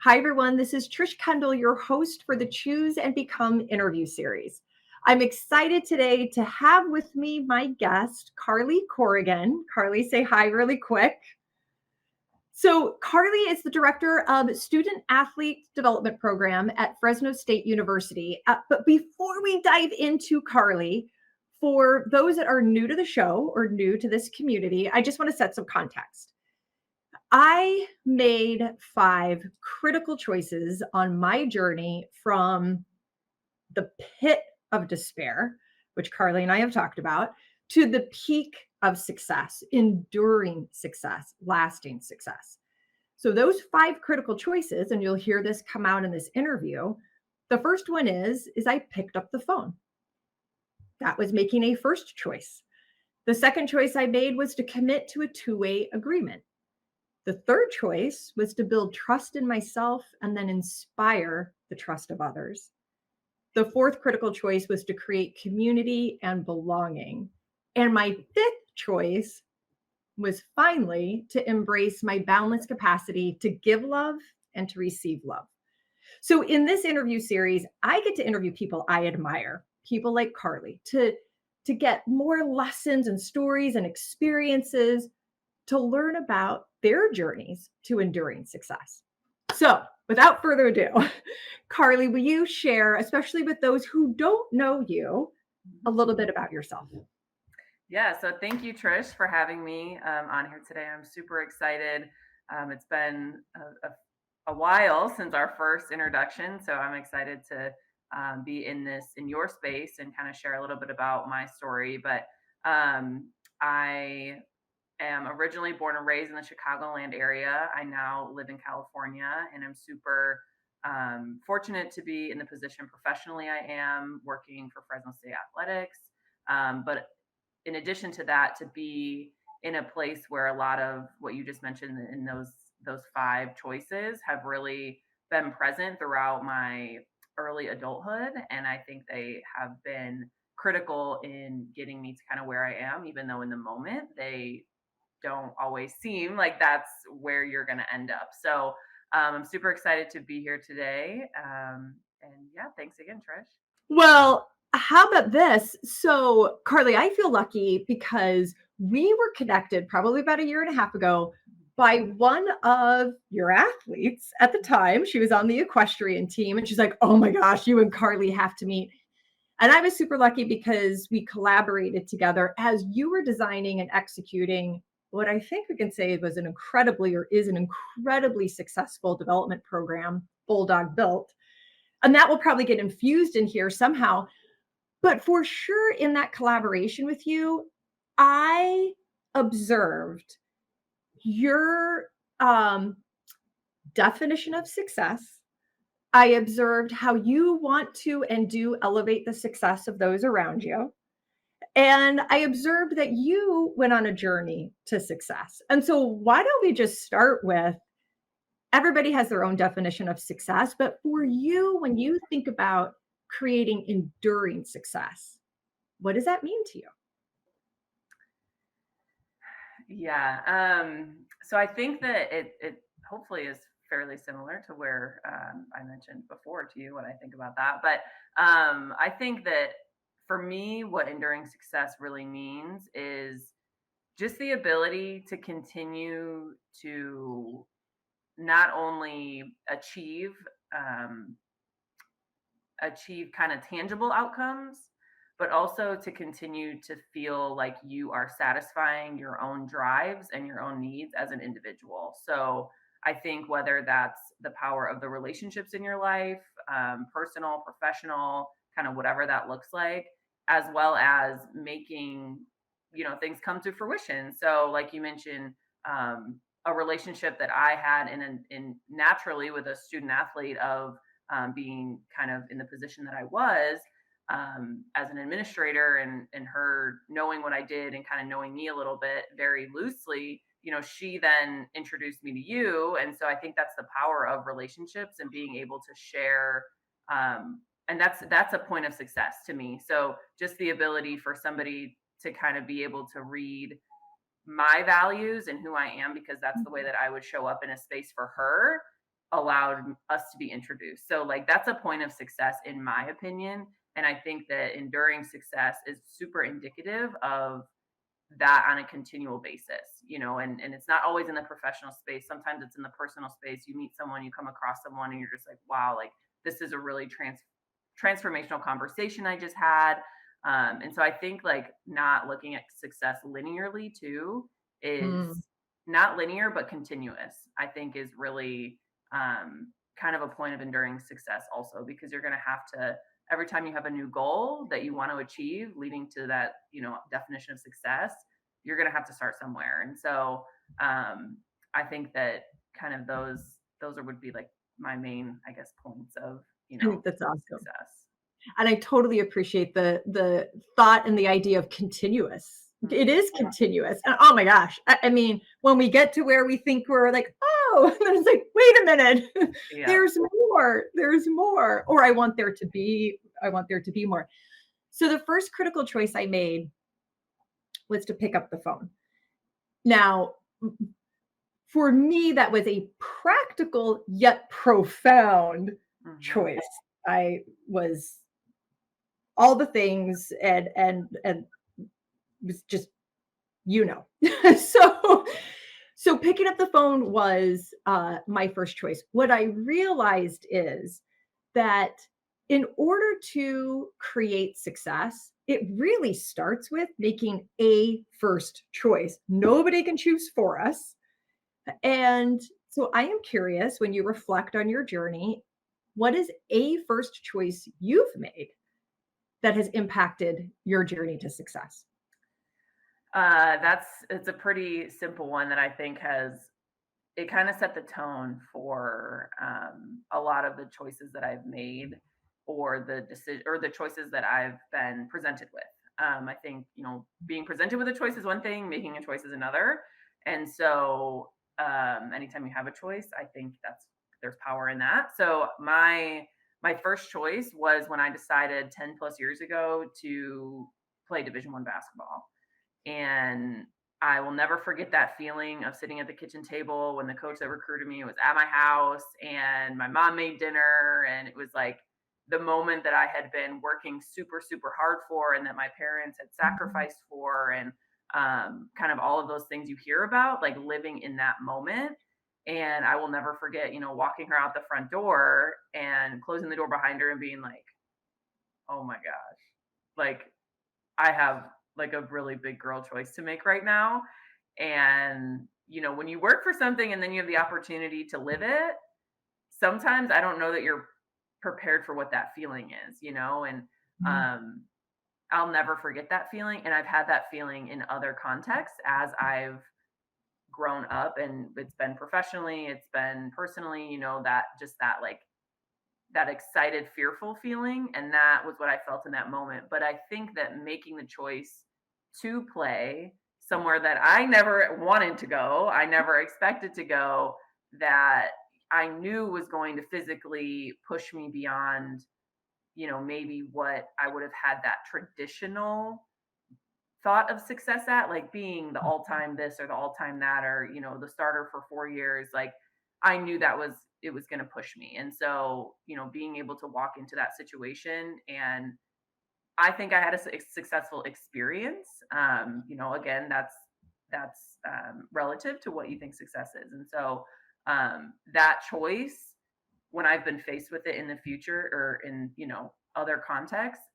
Hi, everyone. This is Trish Kendall, your host for the Choose and Become interview series. I'm excited today to have with me my guest, Carlie Corrigan. Carlie, say hi really quick. So, Carlie is the director of Student Athlete Development Program at Fresno State University. But before we dive into Carlie, for those that are new to the show or new to this community, I just want to set some context. I made 5 critical choices on my journey from the pit of despair, which Carlie and I have talked about, to the peak of success, enduring success, lasting success. So those 5 critical choices, and you'll hear this come out in this interview. The first one is I picked up the phone. That was making a first choice. The second choice I made was to commit to a two-way agreement. The third choice was to build trust in myself and then inspire the trust of others. The fourth critical choice was to create community and belonging. And my fifth choice was finally to embrace my boundless capacity to give love and to receive love. So in this interview series, I get to interview people I admire, people like Carlie, to get more lessons and stories and experiences to learn about their journeys to enduring success. So, without further ado, Carlie, will you share, especially with those who don't know you, a little bit about yourself? Yeah, so thank you, Trish, for having me on here today. I'm super excited. It's been a while since our first introduction, so I'm excited to be in your space and kind of share a little bit about my story. But I am originally born and raised in the Chicagoland area. I now live in California, and I'm super fortunate to be in the position professionally I am working for Fresno State Athletics. But in addition to that, to be in a place where a lot of what you just mentioned in those 5 choices have really been present throughout my early adulthood, and I think they have been critical in getting me to kind of where I am, even though in the moment they don't always seem like that's where you're going to end up. So I'm super excited to be here today. And yeah, thanks again, Trish. Well, how about this? So, Carlie, I feel lucky because we were connected probably about a year and a half ago by one of your athletes at the time. She was on the equestrian team, and she's like, "Oh my gosh, you and Carlie have to meet." And I was super lucky because we collaborated together as you were designing and executing what I think we can say was an incredibly or is an incredibly successful development program Bulldog built. And that will probably get infused in here somehow. But for sure, in that collaboration with you, I observed your definition of success. I observed how you want to and do elevate the success of those around you. And I observed that you went on a journey to success. And so, why don't we just start with everybody has their own definition of success, but for you, when you think about creating enduring success, what does that mean to you? Yeah. So I think that it hopefully is fairly similar to where I mentioned before to you when I think about that. But I think that for me, what enduring success really means is just the ability to continue to not only um, achieve kind of tangible outcomes, but also to continue to feel like you are satisfying your own drives and your own needs as an individual. So I think whether that's the power of the relationships in your life, personal, professional, kind of whatever that looks like, as well as making things come to fruition. So like you mentioned, a relationship that I had in naturally with a student athlete of being kind of in the position that I was as an administrator, and her knowing what I did and kind of knowing me a little bit very loosely. She then introduced me to you, and so I think that's the power of relationships and being able to share. And that's a point of success to me. So just the ability for somebody to kind of be able to read my values and who I am, because that's the way that I would show up in a space for her, allowed us to be introduced. So like that's a point of success in my opinion. And I think that enduring success is super indicative of that on a continual basis, and it's not always in the professional space. Sometimes it's in the personal space. You meet someone, you come across someone, and you're just like, wow, like this is a really transformational conversation I just had. And so I think like not looking at success linearly too is Mm. not linear, but continuous, I think is really kind of a point of enduring success also, because you're going to have to, every time you have a new goal that you want to achieve leading to that, definition of success, you're going to have to start somewhere. And so I think that kind of those would be like my main, I guess, points of, I think that's awesome. success. And I totally appreciate the thought and the idea of continuous. It Mhm. is continuous. And oh my gosh. I mean, when we get to where we think we're like, oh, and then it's like, wait a minute, Yeah. there's more. Or I want there to be more. So the first critical choice I made was to pick up the phone. Now, for me, that was a practical yet profound Mhm. choice. I was all the things and was just so so picking up the phone was my first choice. What I realized is that in order to create success, it really starts with making a first choice. Nobody can choose for us. And so I am curious, when you reflect on your journey, what is a first choice you've made that has impacted your journey to success? It's a pretty simple one that I think has it kind of set the tone for a lot of the choices that I've made, or the decision or the choices that I've been presented with. I think being presented with a choice is one thing, making a choice is another. And so anytime you have a choice, I think there's power in that. So my first choice was when I decided 10 plus years ago to play Division 1 basketball. And I will never forget that feeling of sitting at the kitchen table when the coach that recruited me was at my house and my mom made dinner. And it was like the moment that I had been working super, super hard for, and that my parents had sacrificed for. And kind of all of those things you hear about, like living in that moment. And I will never forget, walking her out the front door and closing the door behind her and being like, oh my gosh, like I have like a really big girl choice to make right now. And, when you work for something and then you have the opportunity to live it, sometimes I don't know that you're prepared for what that feeling is, and Mhm. um I'll never forget that feeling. And I've had that feeling in other contexts as I've grown up, and it's been professionally, it's been personally, that just that like that excited, fearful feeling. And that was what I felt in that moment. But I think that making the choice to play somewhere that I never wanted to go, I never expected to go, that I knew was going to physically push me beyond, maybe what I would have had that traditional thought of success at, like being the all-time this or the all-time that, or the starter for 4 years. Like I knew that was it was going to push me. And so being able to walk into that situation, and I think I had a successful experience. Again, that's relative to what you think success is. And so that choice, when I've been faced with it in the future or in other contexts,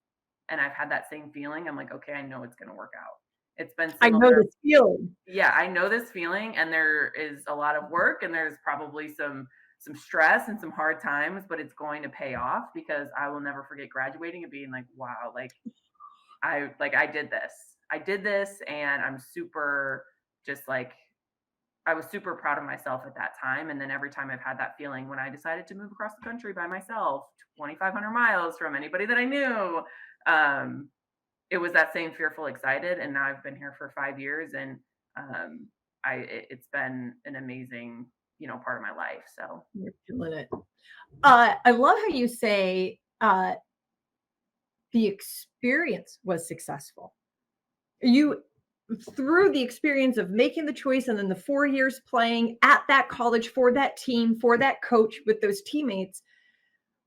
and I've had that same feeling, I'm like, okay, I know it's going to work out. It's been I know similar. this feeling. Yeah, I know this feeling, and there is a lot of work, and there's probably some stress and some hard times, but it's going to pay off, because I will never forget graduating and being like, wow, I did this. I did this, and I'm super just like I was super proud of myself at that time. And then every time I've had that feeling when I decided to move across the country by myself, 2,500 miles from anybody that I knew, um, it was that same fearful, excited. And now I've been here for 5 years, and um, it's been an amazing, part of my life. So You're feeling it. I love how you say the experience was successful. You through the experience of making the choice and then the 4 years playing at that college for that team, for that coach with those teammates,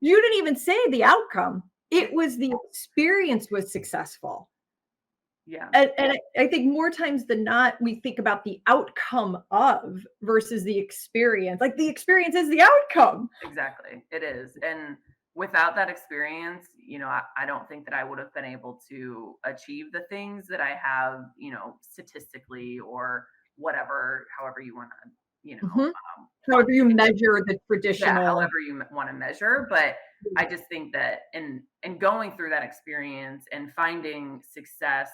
you didn't even say the outcome. It was the experience was successful. Yeah, And I think more times than not, we think about the outcome of versus the experience. Like the experience is the outcome. exactly. It is. And without that experience, I don't think that I would have been able to achieve the things that I have, statistically or whatever, however you want to, Mhm. However you quantitate. measure the Yeah, traditional. however you want to measure. But I just think that in going through that experience and finding success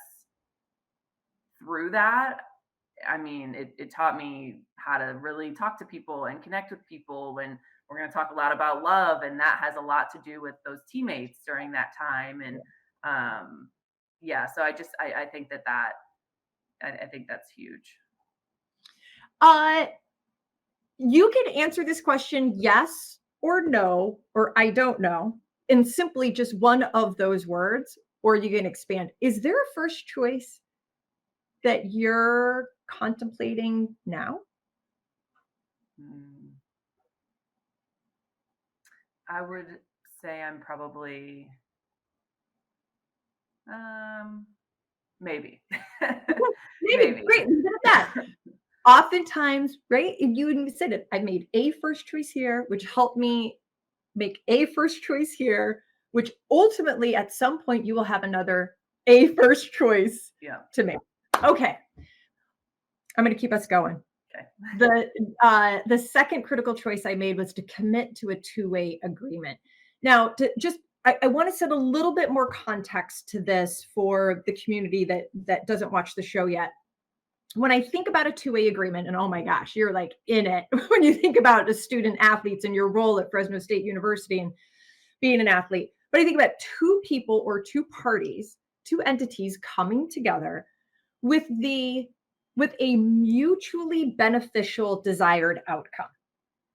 through that, I mean, it taught me how to really talk to people and connect with people. And we're going to talk a lot about love, and that has a lot to do with those teammates during that time. And um, yeah, so I think I think that's huge. Uh, you can answer this question yes or no, or I don't know, in simply just one of those words, or you can expand. Is there a first choice that you're contemplating now? Mm, I would say I'm probably um, maybe, Okay, maybe. maybe. Great. Leave it at that. Oftentimes, right? You even said it. I made a first choice here, which helped me make a first choice here, which ultimately at some point you will have another a first choice Yeah. to make. Okay, I'm going to keep us going. Okay. The second critical choice I made was to commit to a two-way agreement. Now, to just I want to set a little bit more context to this for the community that doesn't watch the show yet. When I think about a two-way agreement, and oh my gosh, you're like in it when you think about the student athletes and your role at Fresno State University and being an athlete. But I think about two people or two parties, two entities coming together with the with a mutually beneficial desired outcome.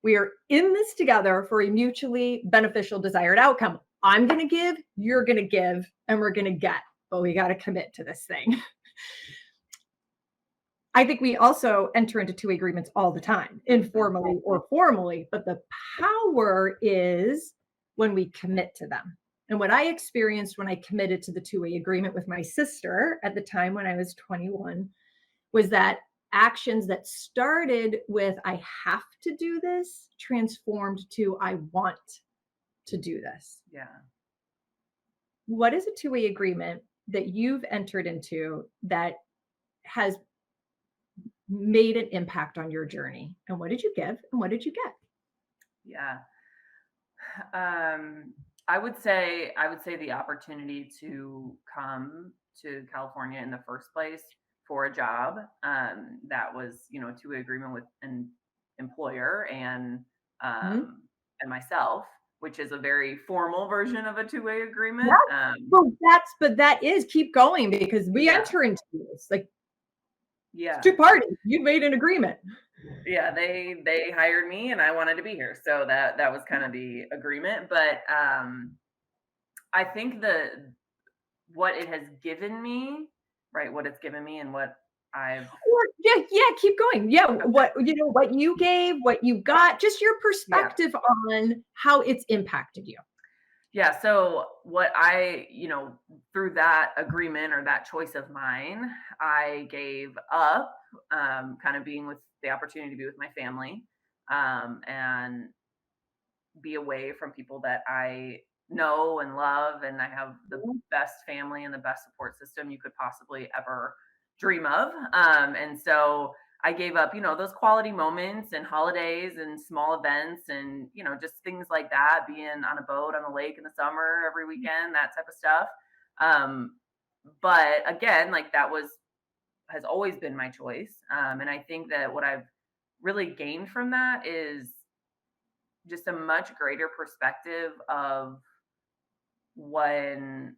We are in this together for a mutually beneficial desired outcome. I'm going to give, you're going to give, and we're going to get, but we got to commit to this thing. I think we also enter into two agreements all the time, Mhm. informally or formally, but the power is when we commit to them. And what I experienced when I committed to the two-way agreement with my sister at the time when I was 21 was that actions that started with I have to do this transformed to I want to do this. Yeah. What is a two-way agreement that you've entered into that has made an impact on your journey? And what did you give and what did you get? Yeah. Um, I would say the opportunity to come to California in the first place for a job, that was, a two-way agreement with an employer Mhm. and myself, which is a very formal version of a two-way Yeah. agreement. But that is keep going because we Yeah, enter into this like it's yeah, two parties. You made an agreement. yeah. They hired me, and I wanted to be here, so that was kind of the agreement. But I think what it has given me, right? What it's given me and what I've Or yeah, yeah, keep going. Yeah, okay. what you gave, what you got, just your Yeah. perspective on how it's impacted you. Yeah. So what I, through that agreement or that choice of mine, I gave up kind of being with the opportunity to be with my family, and be away from people that I know and love. And I have the best family and the best support system you could possibly ever dream of. And so I gave up, those quality moments and holidays and small events and, just things like that, being on a boat on the lake in the summer every weekend, that type of stuff. Um, but again, like has always been my choice. And I think that what I've really gained from that is just a much greater perspective of when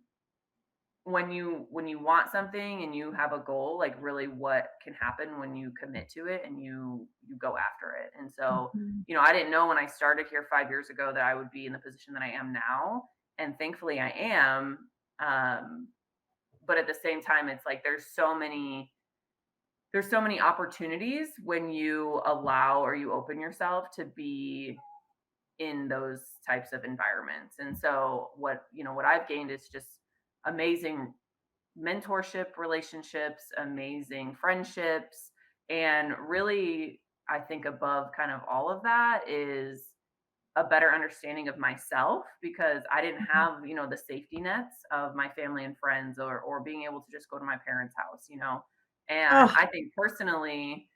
when you want something and you have a goal, like really what can happen when you commit to it and you go after it. And so, Mhm. I didn't know when I started here 5 years ago that I would be in the position that I am now, and thankfully I am. But at the same time, it's like there's so many there's so many opportunities when you allow or you open yourself to be in those types of environments. And so what I've gained is just amazing mentorship relationships, amazing friendships, and really I think above kind of all of that is a better understanding of myself because I didn't Mhm. have, the safety nets of my family and friends or being able to just go to my parents' house. And Oh, I think personally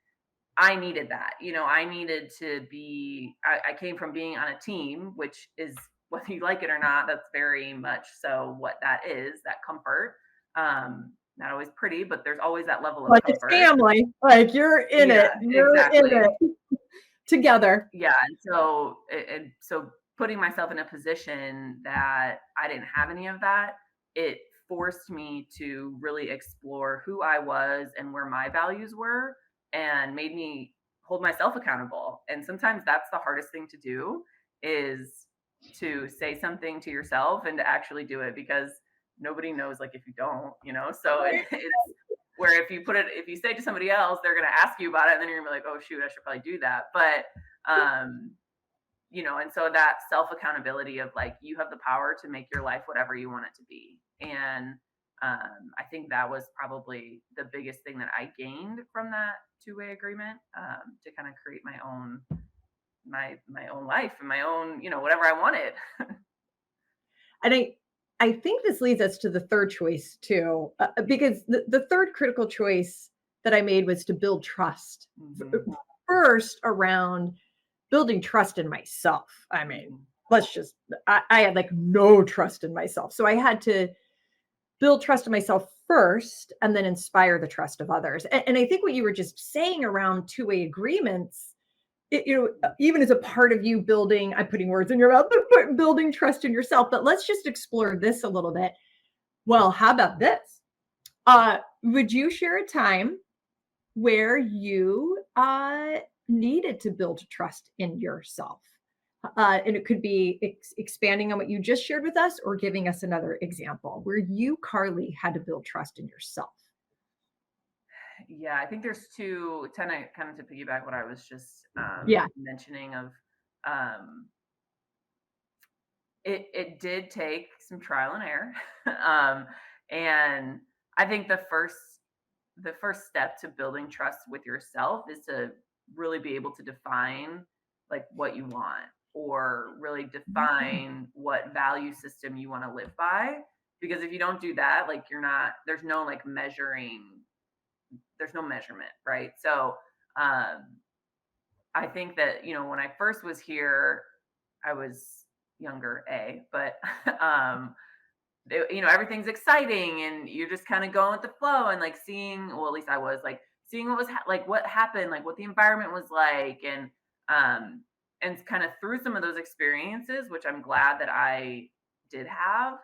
I needed that. I needed to be, I came from being on a team, which is, whether you like it or not, that's very much so what that is, that comfort. Not always pretty, but there's always that level of like it's comfort. family. Like you're in Yeah, it. You're in exactly. it together. Yeah. And so putting myself in a position that I didn't have any of that, it forced me to really explore who I was and where my values were and made me hold myself accountable. And sometimes that's the hardest thing to do is to say something to yourself and to actually do it because nobody knows like if you don't. So it's where if you say it to somebody else, they're gonna ask you about it and then you're gonna be like, oh shoot, I should probably do that. But um and so that self accountability of like you have the power to make your life whatever you want it to be. And I think that was probably the biggest thing that I gained from that two-way agreement, to kind of create my own life and my own, whatever I wanted. And I think this leads us to the third choice too, because the third critical choice that I made was to build trust. Hmm. First, around building trust in myself. I mean, Hmm. let's just, I had like no trust in myself. So I had to build trust in myself first and then inspire the trust of others. And I think what you were just saying around two-way agreements, even as a part of you building, I'm putting words in your mouth, but building trust in yourself. But let's just explore this a little bit. Well, how about this? Would you share a time where you needed to build trust in yourself? And it could be expanding on what you just shared with us or giving us another example where you, Carlie, had to build trust in yourself. Yeah, I think there's two kind of to piggyback what I was just Yeah. mentioning of um it did take some trial and error. um and I think the first step to building trust with yourself is to really be able to define like what you want or really Mhm. define what value system you want to live by, because if you don't do that, like you're not there's no like measuring, there's no measurement, right? So um I think that, when I first was here, I was younger, but everything's exciting and you're just kind of going with the flow and like seeing, well, at least I was like seeing like what happened, like what the environment was like, um and kind of through some of those experiences, which I'm glad that I did have,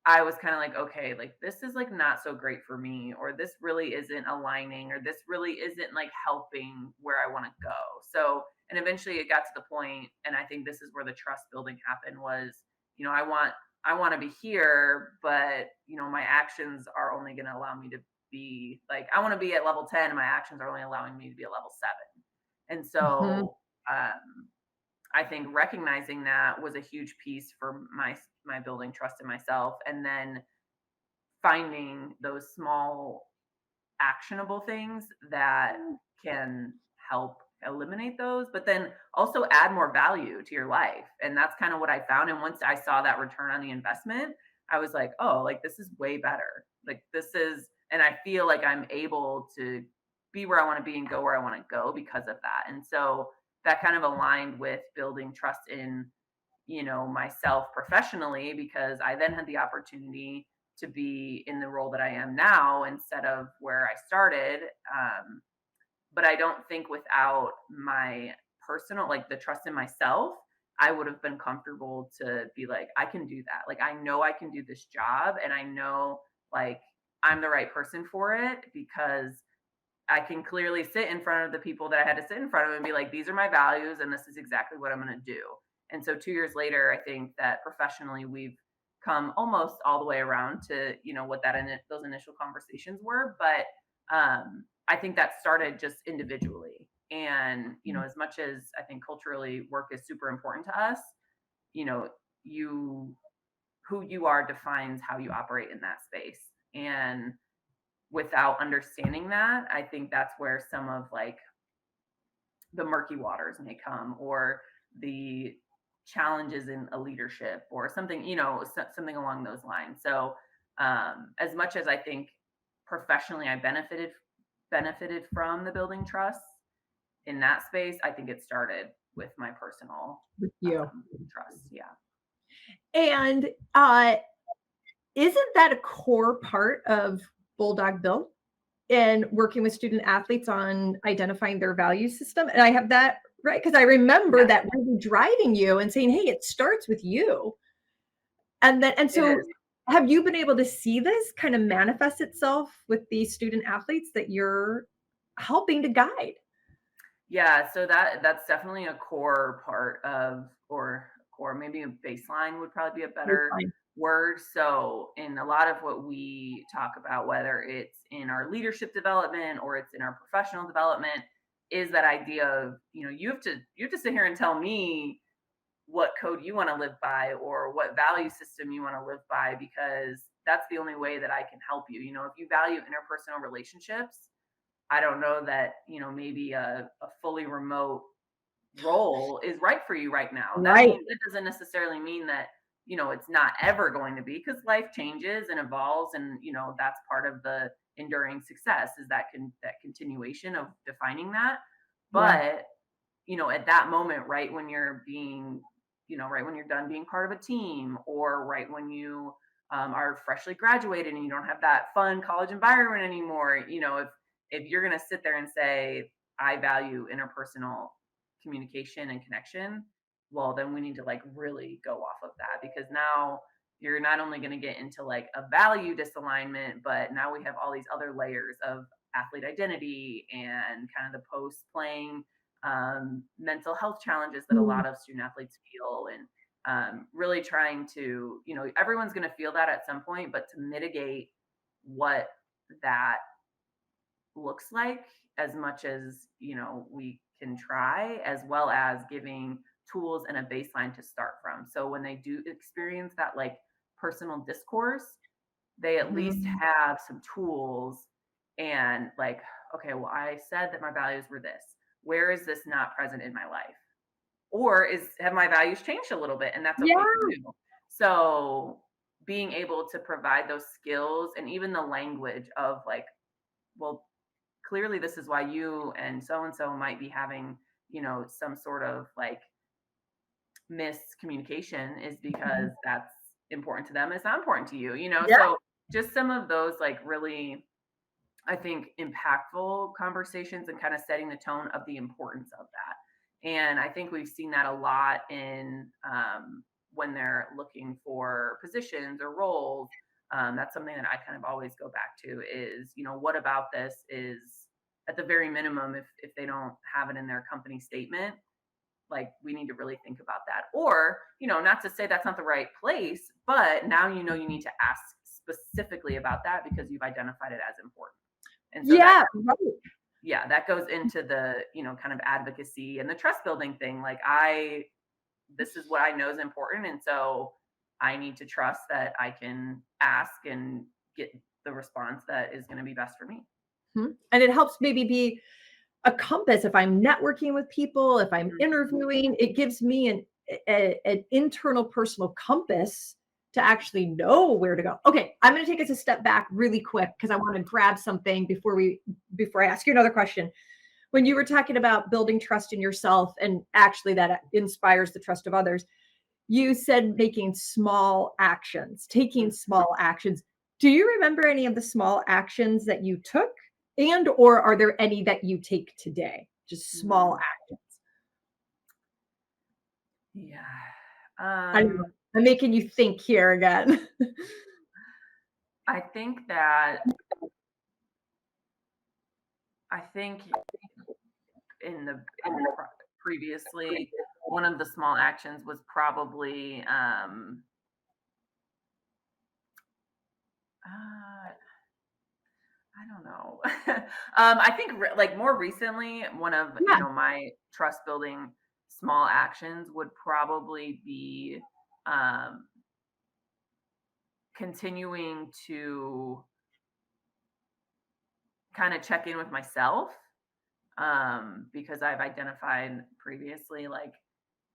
I was kind of like, okay, like this is like not so great for me, or this really isn't aligning, or this really isn't like helping where I want to go. So, and eventually it got to the point, and I think this is where the trust building happened was, I want to be here, but my actions are only going to allow me to be like, I want to be at level 10, and my actions are only allowing me to be at level 7. And Mhm. so, I think recognizing that was a huge piece for my building trust in myself, and then finding those small actionable things that can help eliminate those, but then also add more value to your life. And that's kind of what I found. And once I saw that return on the investment, I was like, oh, like this is way better. Like this is, and I feel like I'm able to be where I want to be and go where I want to go because of that. And so that kind of aligned with building trust in, myself professionally, because I then had the opportunity to be in the role that I am now instead of where I started. But I don't think without my personal, like the trust in myself, I would have been comfortable to be like, I can do that. Like, I know I can do this job and I know like I'm the right person for it because I can clearly sit in front of the people that I had to sit in front of and be like, these are my values and this is exactly what I'm going to do. And so 2 years later, I think that professionally we've come almost all the way around to, what those initial conversations were. But I think that started just individually. And, as much as I think culturally work is super important to us, you know, you who you are defines how you operate in that space. And without understanding that, I think that's where some of like the murky waters may come, or the challenges in a leadership or something, something along those lines. So as much as I think professionally I benefited from the building trust in that space, I think it started with my personal with you. trust. Yeah. And isn't that a core part of Bulldog Bill in working with student athletes on identifying their value system? And I have that right because I remember Yes, that really driving you and saying, "Hey, it starts with you." And it so is. have you been able to see this kind of manifest itself with these student athletes that you're helping to guide? Yeah, so that's definitely a core part of, or core, maybe a baseline would probably be a better Baseline. word. So in a lot of what we talk about, whether it's in our leadership development or it's in our professional development, is that idea of, you have to sit here and tell me what code you want to live by or what value system you want to live by, because that's the only way that I can help you. If you value interpersonal relationships, I don't know that, maybe a fully remote role is right for you right now. Right. That doesn't necessarily mean that, it's not ever going to be, because life changes and evolves, and, that's part of the enduring success, is that continuation of defining that. Yeah. But, at that moment, right when you're done being part of a team, or right when you are freshly graduated and you don't have that fun college environment anymore, if you're going to sit there and say, I value interpersonal communication and connection, well, then we need to like really go off of that, because now you're not only going to get into like a value disalignment, but now we have all these other layers of athlete identity and kind of the post playing mental health challenges that a Mm, lot of student athletes feel. And really trying to, everyone's going to feel that at some point, but to mitigate what that looks like as much as, we can try, as well as giving tools and a baseline to start from. So when they do experience that like personal discourse, they at least mhm. have some tools, and like, okay, well, I said that my values were this. Where is this not present in my life? Or have my values changed a little bit, and that's okay Yeah. too. So being able to provide those skills and even the language of like, well, clearly this is why you and so might be having, some sort of like miscommunication, is because Mhm. that's important to them. It's not important to you, Yeah. so just some of those like really, I think, impactful conversations, and kind of setting the tone of the importance of that. And I think we've seen that a lot in when they're looking for positions or roles. That's something that I kind of always go back to is, what about this is, at the very minimum, if they don't have it in their company statement, like we need to really think about that. Or, not to say that's not the right place, but now you need to ask specifically about that because you've identified it as important. And so that, Yeah, right. yeah, that goes into the, kind of advocacy and the trust building thing. Like this is what I know is important. And so I need to trust that I can ask and get the response that is going to be best for me. Mhm. And it helps maybe be a compass if I'm networking with people, if I'm Mhm. interviewing, it gives me an internal personal compass to actually know where to go. Okay, I'm going to take us a step back really quick because I want to grab something before I ask you another question. When you were talking about building trust in yourself and actually that inspires the trust of others, you said making small actions, taking small actions. Do you remember any of the small actions that you took, and or are there any that you take today? Just small Mhm. actions. Yeah. I know. Um, I'm making you think here again. I think that I think in the previously, one of the small actions was probably uh I don't know. I think like more recently, one of, Yeah. my trust building small actions would probably be um, continuing to kind of check in with myself, because I've identified previously, like,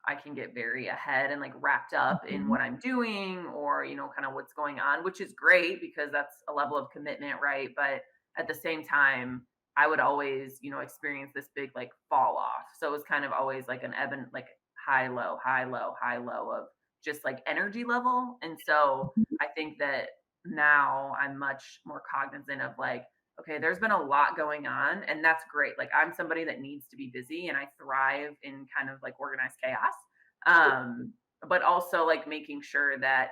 I can get very ahead and like wrapped up in Mhm. what I'm doing, or, kind of what's going on, which is great because that's a level of commitment, right? But at the same time, I would always, experience this big like fall off. So it was kind of always like an ebb and like high, low, high, low, high, low of just like energy level. And so I think that now I'm much more cognizant of like, okay, there's been a lot going on, and that's great. Like, I'm somebody that needs to be busy and I thrive in kind of like organized chaos. Um, but also like making sure that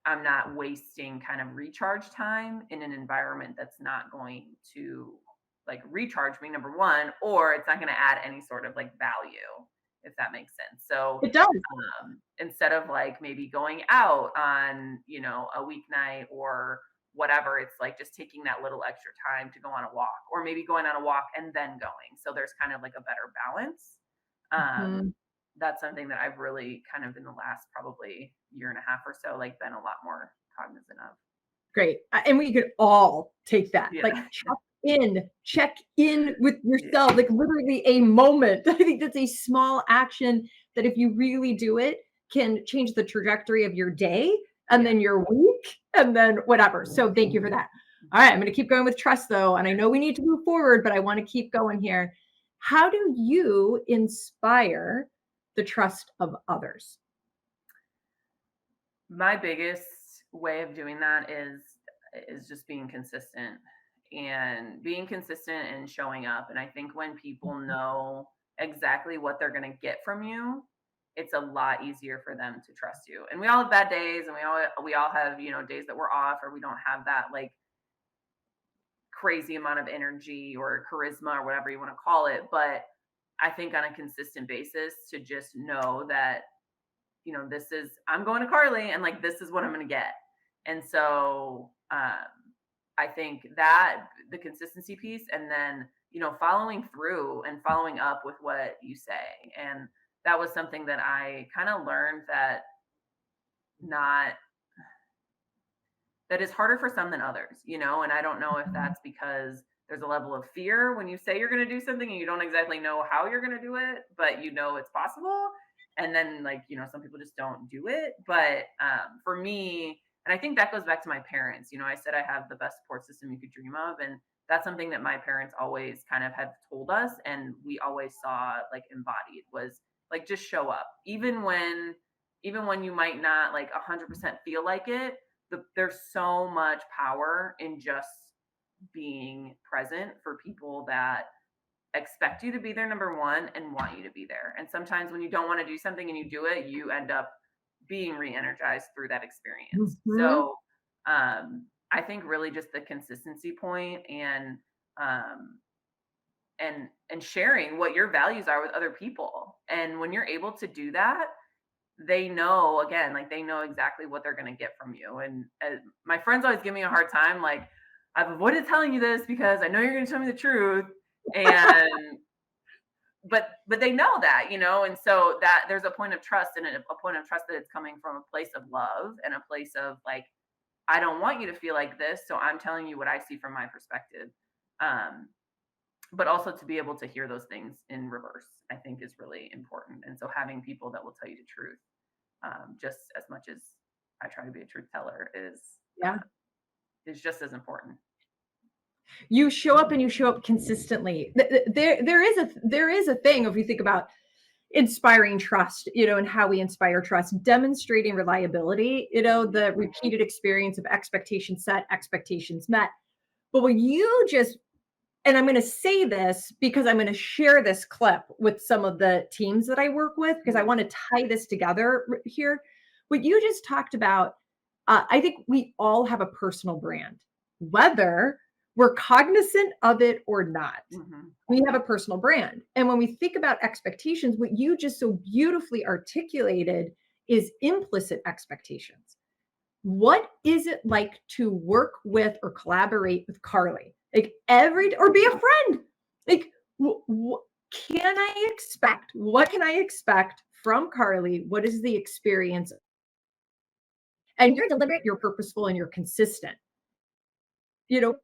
I'm not wasting kind of recharge time in an environment that's not going to like recharge me, number one, or it's not going to add any sort of like value, if that makes sense. So It does. instead of like maybe going out on, a weeknight or whatever, it's like just taking that little extra time to go on a walk, or maybe going on a walk and then going. So there's kind of like a better balance. Um, Mhm. that's something that I've really kind of in the last probably year and a half or so, like been a lot more cognizant of. Great. And we could all take that. Yeah. Like check in with Yeah. yourself, like literally a moment. I think that's a small action that if you really do it can change the trajectory of your day and Yeah. then your week and then whatever. So thank you for that. All right, I'm going to keep going with trust though. And I know we need to move forward, but I want to keep going here. How do you inspire the trust of others? My biggest way of doing that is just being consistent, and being consistent and showing up. And I think when people know exactly what they're going to get from you, it's a lot easier for them to trust you. And we all have bad days, and we all have, days that we're off, or we don't have that like crazy amount of energy or charisma or whatever you want to call it. But I think on a consistent basis, to just know that, this is, I'm going to Carlie and like this is what I'm going to get. And so I think that the consistency piece, and then, following through and following up with what you say. And that was something that I kind of learned that not that is harder for some than others, and I don't know if that's because there's a level of fear when you say you're going to do something and you don't exactly know how you're going to do it, but it's possible. And then, like, some people just don't do it. But for me, and I think that goes back to my parents, I said I have the best support system you could dream of. And that's something that my parents always kind of have told us. And we always saw like embodied was like, just show up, even when you might not like 100% feel like it. There's so much power in just being present for people that expect you to be their number one and want you to be there. And sometimes when you don't want to do something and you do it, you end up being re-energized through that experience. Mhm. So I think really just the consistency point, um, and sharing what your values are with other people. And when you're able to do that, they know, again, like they know exactly what they're going to get from you. And my friends always give me a hard time, like, I've avoided telling you this because I know you're going to tell me the truth. And but they know that, and so that there's a point of trust, and a point of trust that it's coming from a place of love and a place of like, I don't want you to feel like this, so I'm telling you what I see from my perspective. um but also to be able to hear those things in reverse, I think, is really important. And so having people that will tell you the truth, just as much as I try to be a truth teller, Yeah. is just as important. You show up and you show up consistently. There is a thing if we think about inspiring trust, and how we inspire trust, demonstrating reliability, Mhm. the repeated experience of expectations set, expectations met. But when you just, and I'm going to say this because I'm going to share this clip with some of the teams that I work with because I Mhm. want to tie this together here. What you just talked about, I think we all have a personal brand, whether we're cognizant of it or not. Mhm. We have a personal brand. And when we think about expectations, what you just so beautifully articulated is implicit expectations. what is it like to work with or collaborate with Carlie? Like or be a friend. Like, can I expect? What can I expect from Carlie? What is the experience? And you're deliberate, you're purposeful, and you're consistent.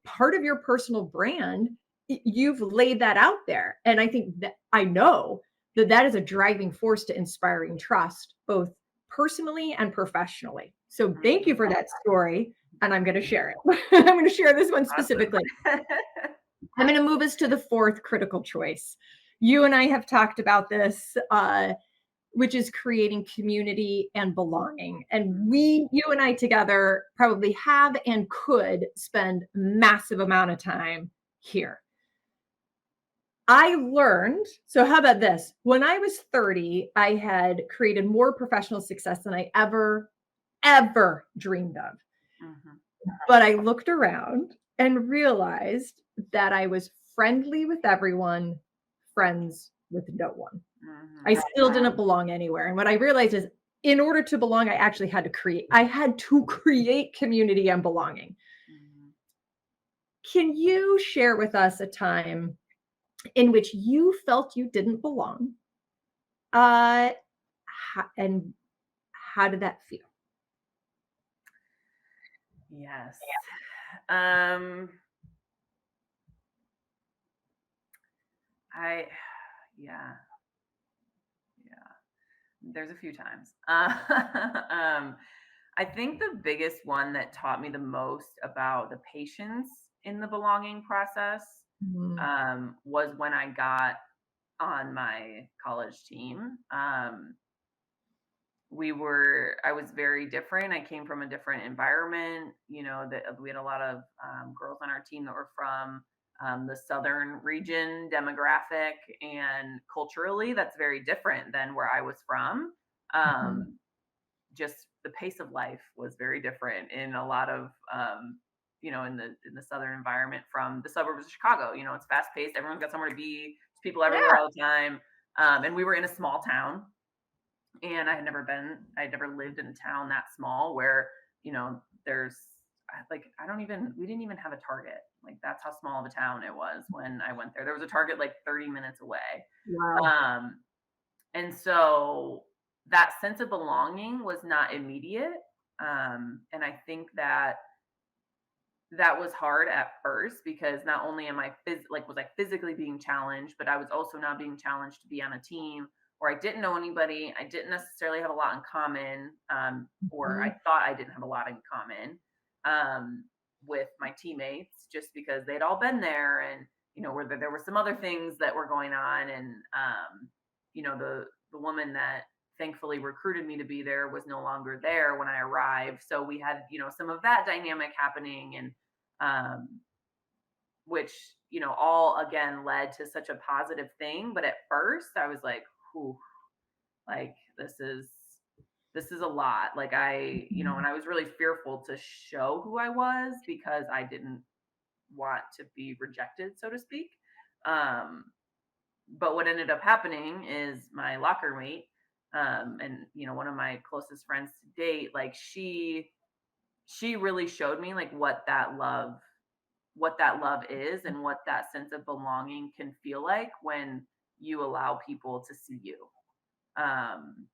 Part of your personal brand, you've laid that out there. And I think that I know that that is a driving force to inspiring trust, both personally and professionally. So thank you Mhm. for that story. And I'm going to share it. I'm going to share this one specifically. Awesome. I'm going to move us to the fourth critical choice. You and I have talked about this, which is creating community and belonging. And you and I together probably have and could spend massive amount of time here. I learned, so how about this? When I was 30, I had created more professional success than I ever dreamed of. Mhm. But I looked around and realized that I was friendly with everyone, friends with no one. I Mhm. still didn't belong anywhere. And what I realized is in order to belong, I had to create community and belonging. Mhm. Can you share with us a time in which you felt you didn't belong? Uh, and how did that feel? Yes. Um, I yeah, yeah. There's a few times. I think the biggest one that taught me the most about the patience in the belonging process Mm, was when I got on my college team. I was very different. I came from a different environment. That we had a lot of girls on our team that were from the southern region demographic, and culturally that's very different than where I was from. mhm, um, just the pace of life was very different in a lot of in the southern environment from the suburbs of Chicago. It's fast paced, everyone's got somewhere to be, there's people everywhere yeah. all the time. And we were in a small town, and I had never lived in a town that small where, there's like, we didn't even have a Target. Like, that's how small of a town it was when I went there. There was a Target like 30 minutes away. Wow. Um, and so that sense of belonging was not immediate. And I think that that was hard at first, because not only was I physically being challenged, but I was also now being challenged to be on a team where I didn't know anybody. I didn't necessarily have a lot in common, or I Mhm, thought I didn't have a lot in common um, with my teammates, just because they'd all been there, and where there were some other things that were going on, and the woman that thankfully recruited me to be there was no longer there when I arrived. So we had some of that dynamic happening, and um, which all again led to such a positive thing. But at first, I was like, "Whew, like this is a lot." Like, and mhm. I was really fearful to show who I was, because I didn't want to be rejected, so to speak. Um, but what ended up happening is my locker mate, and one of my closest friends to date, like she really showed me like what that love is, and what that sense of belonging can feel like when you allow people to see you. Um,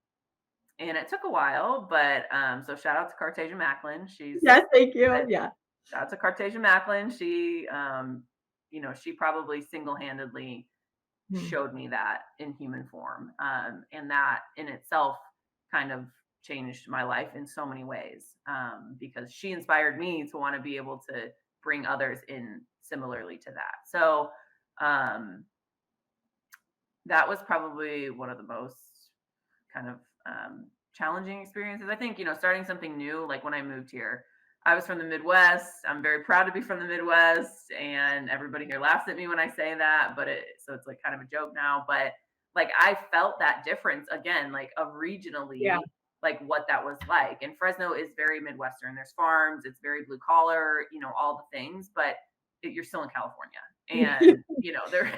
and it took a while, but so shout out to Cartasia Macklin. Yes, thank you. Yeah. Shout out to Cartasia Macklin. She probably single handedly Mm. showed me that in human form. And that in itself kind of changed my life in so many ways, because she inspired me to want to be able to bring others in similarly to that. So um, that was probably one of the most kind of challenging experiences. I think, starting something new, like when I moved here, I was from the Midwest. I'm very proud to be from the Midwest, and everybody here laughs at me when I say that, so it's like kind of a joke now. But like, I felt that difference again, like of Yeah. regionally, like what that was like. And Fresno is very Midwestern. There's farms, it's very blue collar, all the things, but you're still in California, and there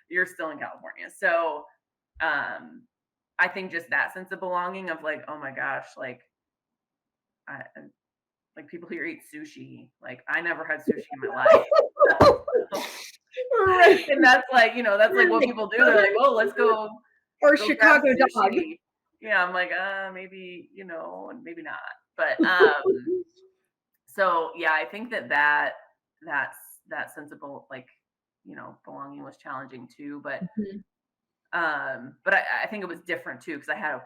you're still in California. So um I think just that sense of belonging of like, oh my gosh, like I like people here eat sushi. Like I never had sushi in my life. Right. And that's like, that's like what Like, people do. They're like, oh, let's or go grab Chicago dog. sushi. Yeah, I'm like, maybe, and maybe not. But so yeah, I think that's that sensible like, belonging was challenging too. Mhm. But I think it was different too, because I had a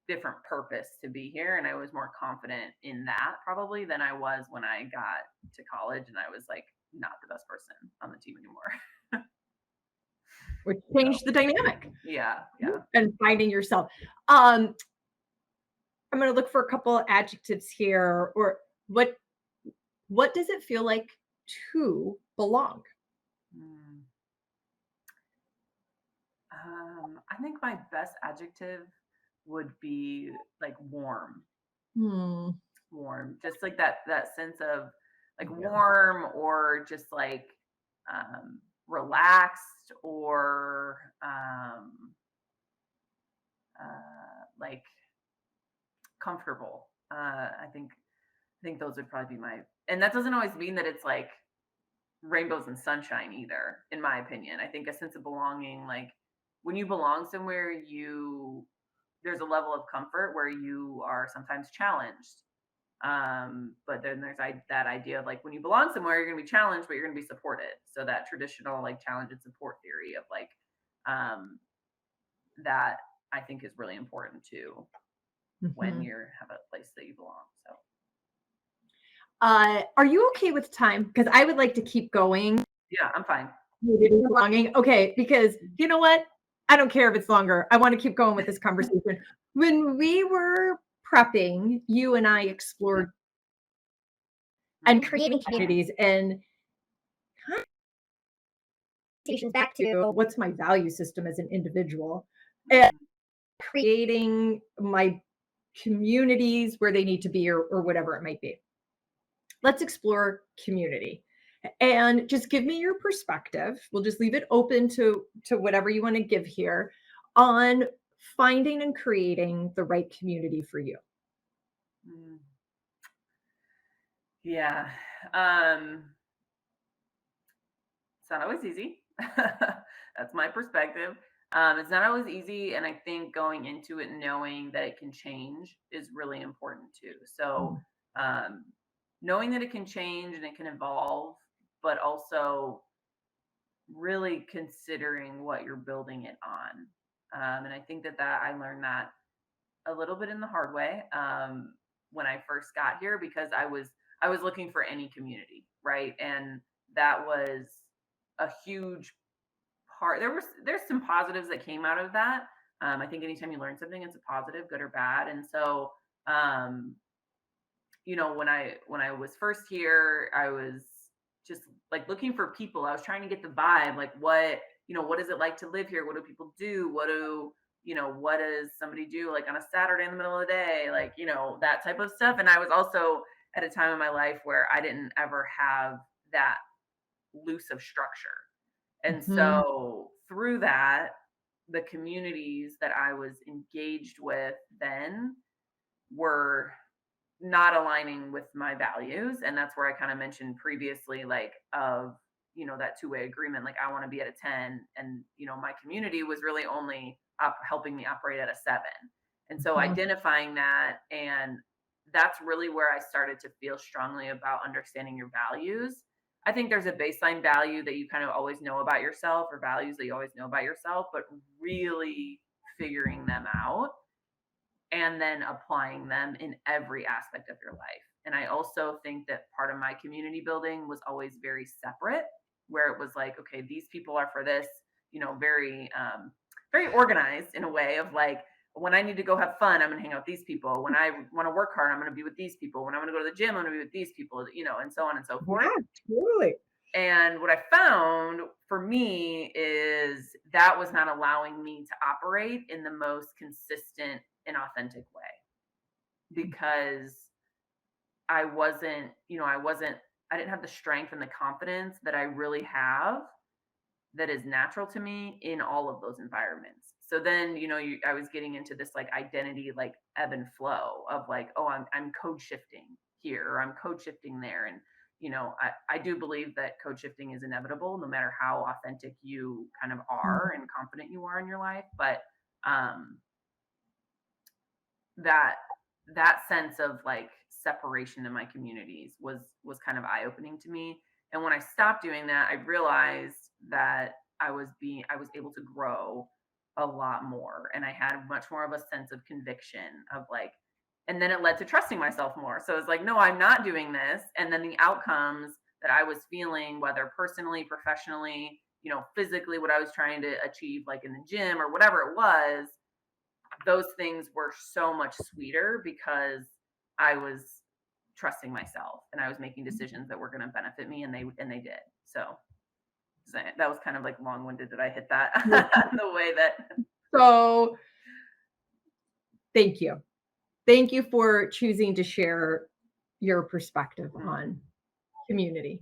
different purpose to be here and I was more confident in that probably than I was when I got to college and I was like not the best person on the team anymore. Which So changed the dynamic yeah, yeah. and finding yourself. Um, I'm gonna look for a couple adjectives here, or what does it feel like to belong? Mm. I think my best adjective would be like warm, Hmm. warm, just like that sense of like Yeah. warm or just like um, relaxed or like comfortable. I think those would probably be my. And that doesn't always mean that it's like rainbows and sunshine either, in my opinion. I think a sense of belonging, like when you belong somewhere, there's a level of comfort where you are sometimes challenged. But then there's that idea of like when you belong somewhere, you're gonna be challenged, but you're gonna be supported. So that traditional like challenge and support theory of like um that I think is really important too when Mhm. you have a place that you belong. So Are you okay with time? Because I would like to keep going. yeah, I'm fine. Belonging. Okay, because you know what? I don't care if it's longer. I want to keep going with this conversation. When we were prepping, you and I explored and Hmm. creating communities and conversations back to what's my value system as an individual and Hmm. creating my communities where they need to be or whatever it might be. Let's explore community and just give me your perspective. We'll just leave it open to whatever you want to give here on finding and creating the right community for you. Mm. Yeah. Um, it's not always easy. That's my perspective. It's not always easy, and I think going into it knowing that it can change is really important too. So, Mm. um, knowing that it can change and it can evolve, but also really considering what you're building it on. And I think that I learned that a little bit in the hard way when I first got here because I was looking for any community, right? And that was a huge part. There's some positives that came out of that. I think anytime you learn something, it's a positive, good or bad. And so, um, when I was first here, I was just like looking for people. I was trying to get the vibe, like what is it like to live here? What do people do? What does somebody do like on a Saturday in the middle of the day? Like, that type of stuff. And I was also at a time in my life where I didn't ever have that loose of structure. And Mhm. so through that, the communities that I was engaged with then were not aligning with my values. And that's where I kind of mentioned previously, like, of, that two-way agreement. Like, I want to be at a 10. And, my community was really only helping me operate at a 7. And so Mhm. identifying that, and that's really where I started to feel strongly about understanding your values. I think there's a baseline value that you kind of always know about yourself, or values that you always know about yourself, but really figuring them out and then applying them in every aspect of your life. And I also think that part of my community building was always very separate, where it was like, okay, these people are for this, very, very organized in a way of like, when I need to go have fun, I'm going to hang out with these people. When I want to work hard, I'm going to be with these people. When I'm going to go to the gym, I'm going to be with these people, and so on and so forth. Yeah, totally. And what I found for me is that was not allowing me to operate in the most consistent and authentic way because I didn't have the strength and the confidence that I really have that is natural to me in all of those environments. So then, I was getting into this like identity, like ebb and flow of like, oh, I'm code shifting here, or I'm code shifting there. And, I do believe that code shifting is inevitable, no matter how authentic you kind of are and confident you are in your life. But um, that that sense of like separation in my communities was kind of eye opening to me. And when I stopped doing that, I realized that I was able to grow a lot more, and I had much more of a sense of conviction of like, and then it led to trusting myself more. So it's like, no, I'm not doing this. And then the outcomes that I was feeling, whether personally, professionally, physically, what I was trying to achieve, like in the gym or whatever it was, those things were so much sweeter because I was trusting myself and I was making decisions that were going to benefit me, and they did. So that was kind of like long-winded that I hit that the way that. So thank you. Thank you for choosing to share your perspective on community.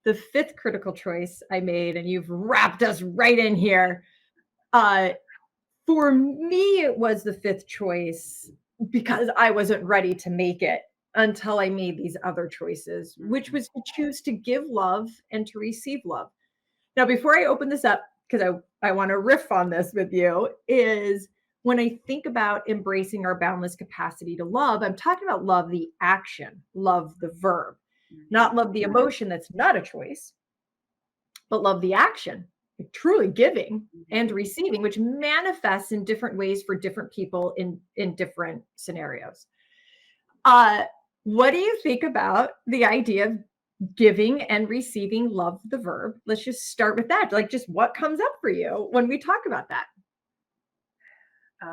The fifth critical choice I made, and you've wrapped us right in here. For me, it was the fifth choice because I wasn't ready to make it until I made these other choices, which was to choose to give love and to receive love. Now, before I open this up, because I want to riff on this with you, is when I think about embracing our boundless capacity to love, I'm talking about love the action, love the verb, not love the emotion that's not a choice, but love the action, like truly giving and receiving, which manifests in different ways for different people in different scenarios. What do you think about the idea of giving and receiving love the verb? Let's just start with that. Like, just what comes up for you when we talk about that?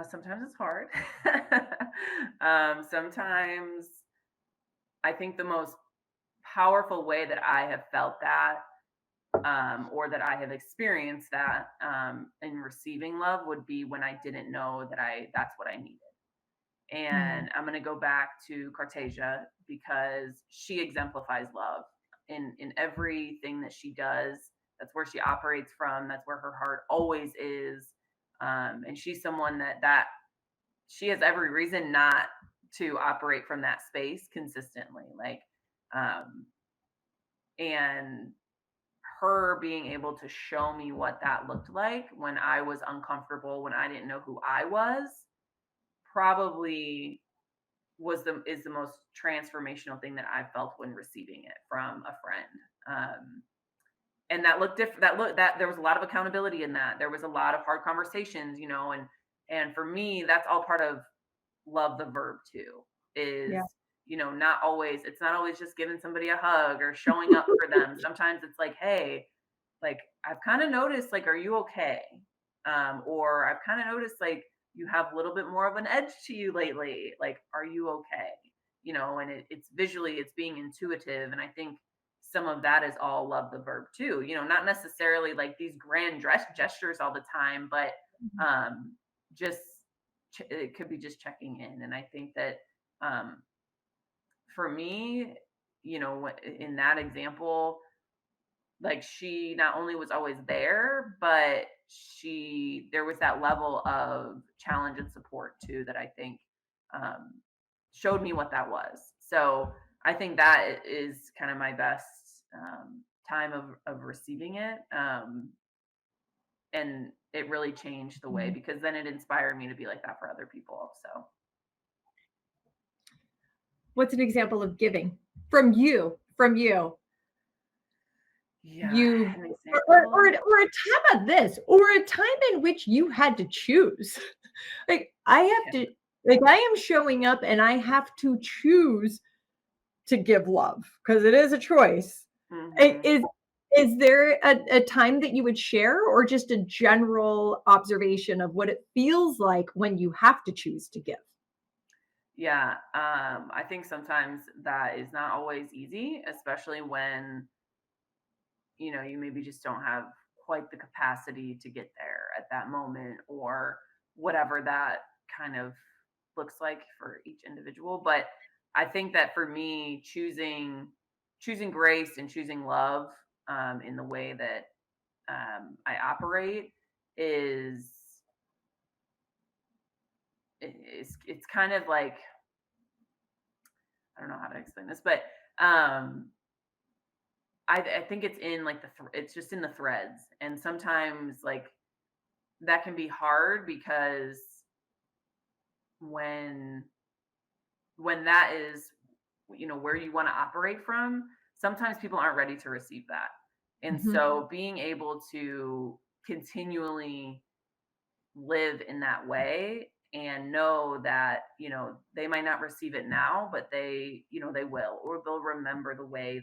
Sometimes it's hard. Sometimes I think the most powerful way that I have felt that, or that I have experienced that, in receiving love would be when I didn't know that that's what I needed. Mm, And I'm going to go back to Cartasia because she exemplifies love in everything that she does. That's where she operates from. That's where her heart always is. And she's someone that she has every reason not to operate from that space consistently. Like, um, and her being able to show me what that looked like when I was uncomfortable, when I didn't know who I was, probably is the most transformational thing that I felt when receiving it from a friend. And that looked different. That there was a lot of accountability in that. There was a lot of hard conversations, and for me, that's all part of love the verb too. Is, yeah. it's not always just giving somebody a hug or showing up for them. Sometimes it's like, hey, like, I've kind of noticed, like, are you okay? Or I've kind of noticed, like, you have a little bit more of an edge to you lately. Like, are you okay? And it's visually, it's being intuitive. And I think some of that is all love the verb too. Not necessarily like these grand gestures all the time, but just it could be just checking in. And I think that, um, for me, in that example, like, she not only was always there, but there was that level of challenge and support too that I think, um, showed me what that was. So I think that is kind of my best, time of receiving it. And it really changed the way, Mm. because then it inspired me to be like that for other people. So What's an example of giving from you? From you, yeah, you an or example. a time of this, or a time in which you had to choose. Like, I have Yeah. to, like, I am showing up and I have to choose to give love because it is a choice. I- Hmm. is there a time that you would share, or just a general observation of what it feels like when you have to choose to give? Yeah, I think sometimes that is not always easy, especially when, you maybe just don't have quite the capacity to get there at that moment, or whatever that kind of looks like for each individual. But I think that for me, choosing grace and choosing love, in the way that, I operate, is it's kind of like, I don't know how to explain this, but I think it's in like it's just in the threads, and sometimes like that can be hard because when that is, where you want to operate from, sometimes people aren't ready to receive that. And Mhm. so being able to continually live in that way and know that, they might not receive it now, but they will, or they'll remember the way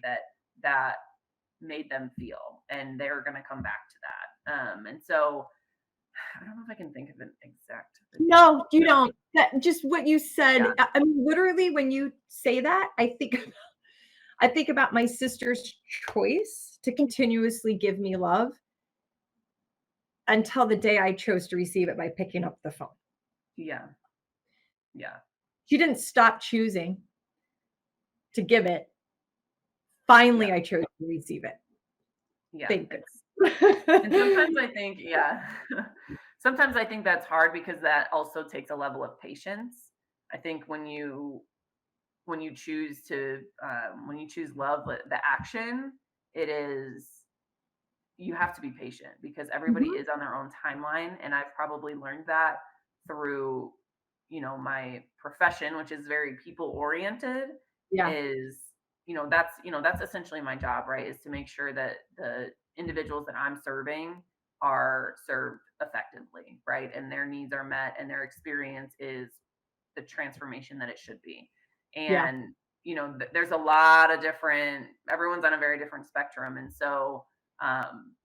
that made them feel, and they're going to come back to that. And so I don't know if I can think of an exact No, example, you but don't. That just what you said. yeah, I mean, literally, when you say that, I think about my sister's choice to continuously give me love until the day I chose to receive it by picking up the phone. yeah, yeah, She didn't stop choosing to give it. yeah, Finally, I chose to receive it. yeah. Thank And sometimes goodness. I think, yeah, sometimes I think that's hard because that also takes a level of patience. I think when you choose to when you choose love, the action, it is, you have to be patient because everybody Mhm. is on their own timeline, and I've probably learned that through, my profession, which is very people oriented. Yeah, Is, that's essentially my job, right? Is to make sure that the individuals that I'm serving are served effectively, right? And their needs are met, and their experience is the transformation that it should be. yeah. And there's a lot of different, everyone's on a very different spectrum, and so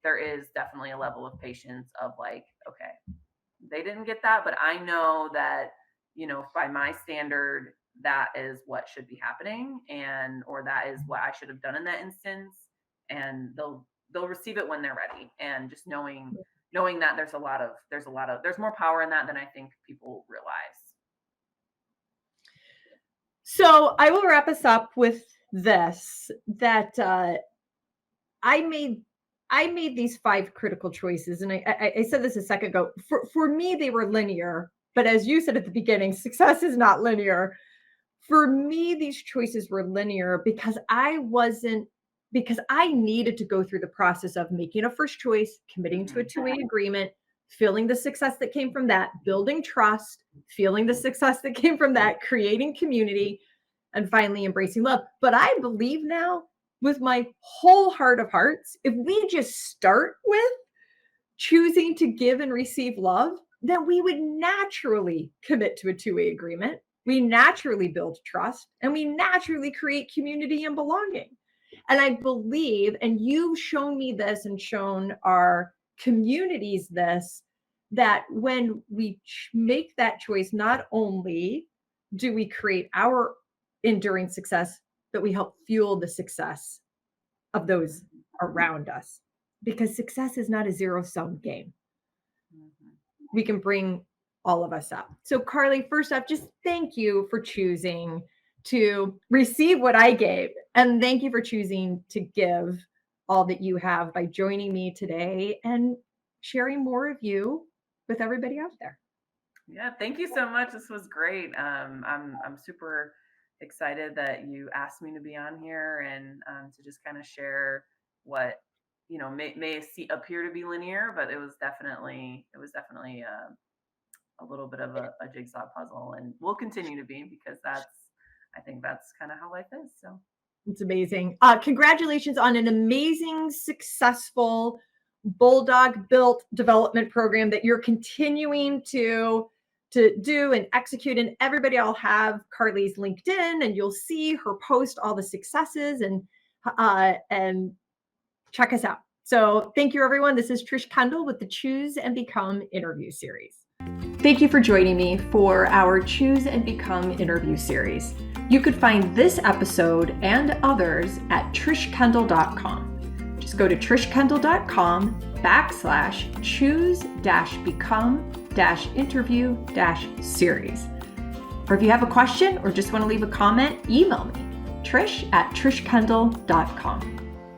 there is definitely a level of patience of like, okay, they didn't get that, but I know that, by my standard, that is what should be happening, and or that is what I should have done in that instance. And they'll receive it when they're ready. And just knowing that there's more power in that than I think people realize. So I will wrap us up with this, that I made I made these 5 critical choices, and I said this a second ago. For me, they were linear, but as you said at the beginning, success is not linear. For me, these choices were linear because I needed to go through the process of making a first choice, committing to a Hmm. two-way agreement, feeling the success that came from that, building trust, feeling the success that came from that, creating community, and finally embracing love. But I believe now, with my whole heart of hearts, if we just start with choosing to give and receive love, then we would naturally commit to a two-way agreement. We naturally build trust, and we naturally create community and belonging. And I believe, and you've shown me this and shown our communities this, that when we make that choice, not only do we create our enduring success, but we help fuel the success of those around us, because success is not a zero-sum game. Hmm. We can bring all of us up. So, Carlie, first off, just thank you for choosing to receive what I gave. And thank you for choosing to give all that you have by joining me today and sharing more of you with everybody out there. Yeah, thank you so much. This was great. I'm super excited that you asked me to be on here, and to just kind of share what, appear to be linear, but it was definitely a little bit of a jigsaw puzzle, and will continue to be, because I think that's kind of how life is. So It's amazing. Congratulations on an amazing, successful Bulldog built development program that you're continuing to do and execute. And everybody, I'll have Carlie's LinkedIn, and you'll see her post all the successes and check us out. So thank you, everyone. This is Trish Kendall with the Choose and Become interview series. Thank you for joining me for our Choose and Become interview series. You could find this episode and others at trishkendall.com. Just go to trishkendall.com/choose-become-interview-series. Or if you have a question or just want to leave a comment, email me, trish@trishkendall.com.